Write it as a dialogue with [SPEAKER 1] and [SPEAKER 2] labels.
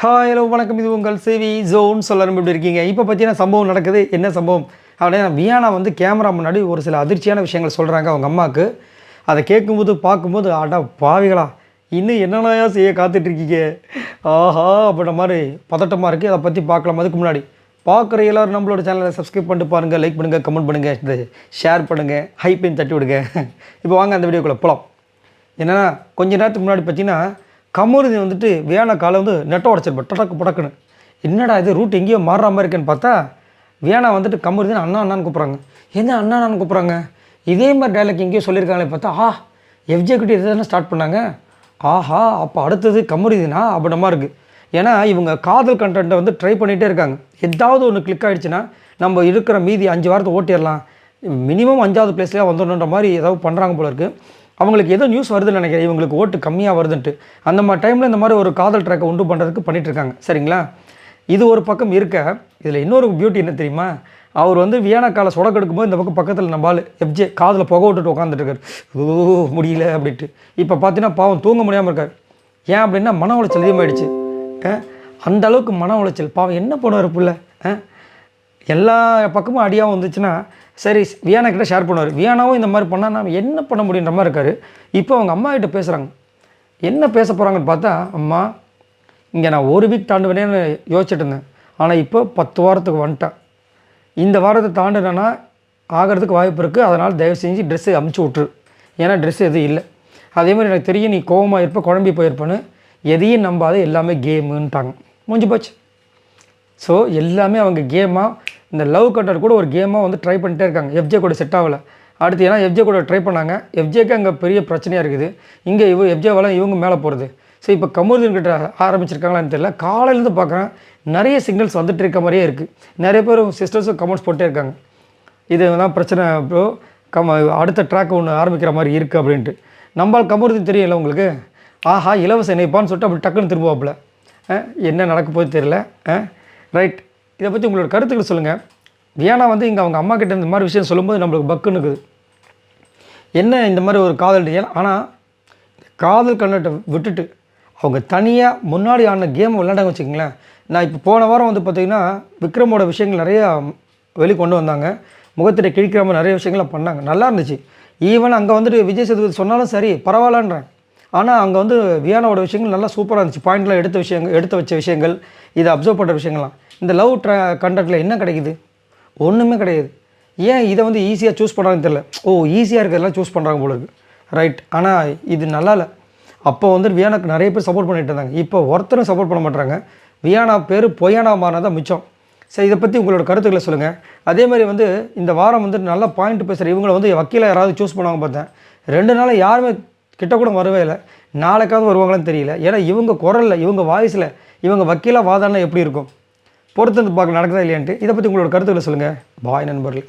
[SPEAKER 1] Hi hello வணக்கம். இது உங்கள் சிவி ஜோன் சொல்லணும். எப்படி இருக்கீங்க? இப்போ பார்த்தீங்கன்னா சம்பவம் நடக்குது. என்ன சம்பவம் அப்படின்னா, வியானா வந்து கேமரா முன்னாடி ஒரு சில அதிர்ச்சியான விஷயங்கள் சொல்கிறாங்க அவங்க அம்மாவுக்கு. அதை கேட்கும்போது பார்க்கும்போது அடா பாவிகளா, இன்னும் என்னென்னையா செய்ய காத்துட்ருக்கீங்க, ஆஹா அப்படின்ற மாதிரி பதட்டமாக இருக்குது. அதை பற்றி பார்க்கலாம். அதுக்கு முன்னாடி பார்க்குற எல்லோரும் நம்மளோட சேனலை சப்ஸ்கிரைப் பண்ணிட்டு பாருங்கள், லைக் பண்ணுங்கள், கமெண்ட் பண்ணுங்கள், ஷேர் பண்ணுங்கள், ஹைப்பையும் தட்டி விடுங்க. இப்போ வாங்க அந்த வீடியோக்குள்ளே போகலாம். என்னென்னா, கொஞ்ச நேரத்துக்கு முன்னாடி பார்த்தீங்கன்னா கமருதி வந்துட்டு வியானா காலை வந்து நெட்டை உடச்சிருப்பேன் டடக்கு படக்குன்னு. என்னடா இது ரூட் எங்கேயோ மாறுற மாதிரி இருக்குன்னு பார்த்தா வியானா வந்துட்டு கமருதின்னு அண்ணா அண்ணான்னு கூப்பிட்றாங்க. என்ன அண்ணா அண்ணான்னு கூப்பிட்றாங்க? இதே மாதிரி டைலாக் எங்கேயோ சொல்லியிருக்காங்களே பார்த்தா எஃப்ஜே கிட்டே இதுதானே ஸ்டார்ட் பண்ணாங்க. ஆஹா, அப்போ அடுத்தது கமருதினா அப்படின்ற மாதிரி இருக்குது. ஏன்னா இவங்க காதல் கண்டென்ட்டை வந்து ட்ரை பண்ணிகிட்டே இருக்காங்க. ஏதாவது ஒன்று கிளிக் ஆகிடுச்சுன்னா நம்ம இருக்கிற மீதி 5 வாரத்தை ஓட்டிடலாம், மினிமம் 5வது பிளேஸ்லேயே வந்துடணுன்ற மாதிரி ஏதாவது பண்ணுறாங்க போல இருக்குது. அவங்களுக்கு ஏதோ நியூஸ் வருதுன்னு நினைக்கிறேன், இவங்களுக்கு ஓட்டு கம்மியாக வருதுன்ட்டு. அந்த மாதிரி டைமில் இந்த மாதிரி ஒரு காதல் ட்ராக்கை உண்டு பண்ணுறதுக்கு பண்ணிகிட்ருக்காங்க. சரிங்களா? இது ஒரு பக்கம் இருக்க, இதில் இன்னொரு பியூட்டி என்ன தெரியுமா? அவர் வந்து வியானா காலை சொடக்கு எடுக்கும்போது இந்த பக்கம் பக்கத்தில் நம்ம ஆள் எஃப்ஜே காதில் புகை விட்டுட்டு உட்காந்துட்டுருக்காரு. ஓ முடியல அப்படின்ட்டு. இப்போ பார்த்தீங்கன்னா பாவம் தூங்க முடியாமல் இருக்கார். ஏன் அப்படின்னா மன உளைச்சல் அதிகமாகிடுச்சு. அந்த அளவுக்கு மன உளைச்சல். பாவம் என்ன பண்ணுவார் பிள்ளை? எல்லா பக்கமும் அடியாகவும் வந்துச்சுன்னா சரி வியானா கிட்ட ஷேர் பண்ணுவார். வியானாவும் இந்த மாதிரி பண்ணால் நாம் என்ன பண்ண முடியுன்ற மாதிரி இருக்கார். இப்போ அவங்க அம்மா கிட்ட பேசுகிறாங்க. என்ன பேச போகிறாங்கன்னு பார்த்தா, அம்மா இங்கே நான் 1 வீக் தாண்டுவேனேன்னு யோசிச்சுட்டு இருந்தேன், ஆனால் இப்போ 10 வாரத்துக்கு வந்துட்டேன். இந்த வாரத்தை தாண்டுனா ஆகிறதுக்கு வாய்ப்பு இருக்குது. அதனால் தயவு செஞ்சு ட்ரெஸ்ஸு அமுச்சு விட்ரு. ஏன்னா ட்ரெஸ் எதுவும் இல்லை. அதே மாதிரி எனக்கு தெரியும் நீ கோவமாக இருப்ப, குழம்பி போயிருப்பேன்னு. எதையும் நம்பாத, எல்லாமே கேமுன்ட்டாங்க. முடிஞ்சு போச்சு. ஸோ எல்லாமே அவங்க கேமாக, இந்த லவ் கண்டென்ட் கூட ஒரு கேமாக வந்து ட்ரை பண்ணிட்டே இருக்காங்க. எஃப்ஜே கூட செட் ஆகலை. அடுத்து ஏன்னா எஃப்ஜே கூட ட்ரை பண்ணாங்க, எஃப்ஜேக்கு அங்கே பெரிய பிரச்சனையாக இருக்குது. இங்கே எஃப்ஜேவால் இவங்க மேலே போகிறது. ஸோ இப்போ கமருதீன் கிட்ட ஆரம்பிச்சிருக்காங்களான்னு தெரியல. காலையிலேருந்து பார்க்குறேன் நிறைய சிக்னல்ஸ் வந்துட்டு இருக்க மாதிரியே இருக்குது. நிறைய பேர் சிஸ்டர்ஸும் கமெண்ட்ஸ் போட்டே இருக்காங்க, இது தான் பிரச்சனை ப்ரோ, அடுத்த ட்ராக் ஒன்று ஆரம்பிக்கிற மாதிரி இருக்குது அப்படின்ட்டு. நம்மளால் கமருதீன் தெரியல உங்களுக்கு, ஆஹா இலவச இணைப்பான்னு சொல்லிட்டு அப்படி டக்குன்னு திரும்புவாப்பில். என்ன நடக்க போது தெரியல. ரைட், இதை பற்றி உங்களோட கருத்துக்கள் சொல்லுங்கள். வியானா வந்து இங்கே அவங்க அம்மா கிட்ட இந்த மாதிரி விஷயம் சொல்லும்போது நம்மளுக்கு பக்குன்னு இருக்குது. என்ன இந்த மாதிரி ஒரு காதல், ஆனால் காதல் கண்டென்ட்டை விட்டுட்டு அவங்க தனியாக முன்னாடி ஆன கேம் விளையாண்டாங்க வச்சுக்கிங்களேன். நான் இப்போ போன வாரம் வந்து பார்த்திங்கன்னா விக்ரமோட விஷயங்கள் நிறையா வெளி கொண்டு வந்தாங்க. முகத்திட்ட கிழிக்கிற மாதிரி நிறைய விஷயங்கள்லாம் பண்ணாங்க, நல்லா இருந்துச்சு. ஈவன் அங்கே வந்துட்டு விஜய் சேதுபதி சொன்னாலும் சரி பரவாயில்லன்றேன். ஆனால் அங்கே வந்து வியானாவோட விஷயங்கள் நல்லா சூப்பராக இருந்துச்சு. பாயிண்ட்லாம் எடுத்து வச்ச விஷயங்கள், இதை அப்சர்வ் பண்ணுற விஷயங்கள்லாம். இந்த லவ் கண்டென்ட்டில் என்ன கிடைக்குது? ஒன்றுமே கிடையாது. ஏன் இதை வந்து ஈஸியாக சூஸ் பண்ணுறாங்கன்னு தெரியல. ஈஸியாக இருக்கிறதெல்லாம் சூஸ் பண்ணுறாங்க போல இருக்குது. ரைட், ஆனால் இது நல்லா இல்லை. அப்போ வந்து வியானாக்கு நிறைய பேர் சப்போர்ட் பண்ணிட்டு இருந்தாங்க, இப்போ ஒருத்தரும் சப்போர்ட் பண்ண மாட்டாங்க. வியானா பேர் பொய்யானா மாறினதான் மிச்சம். சரி, இதை பற்றி உங்களோட கருத்துக்களை சொல்லுங்கள். அதே மாதிரி வந்து இந்த வாரம் வந்து நல்லா பாயிண்ட் பேசுகிற இவங்களை வந்து வக்கீலை யாராவது சூஸ் பண்ணுவாங்க பார்த்தேன். 2 நாள் யாருமே கிட்ட கூட வரவே இல்லை. நாளைக்காவது வருவாங்களான்னு தெரியல. ஏன்னா இவங்க குரலில், இவங்க வாய்ஸில் இவங்க வக்கீலாக வாதாடினா எப்படி இருக்கும்? பொறுத்து வந்து பார்க்க நடக்குதா இல்லையான்ட்டு. இதை பற்றி உங்களோட கருத்துக்களை சொல்லுங்கள். பாய் நண்பர்களே.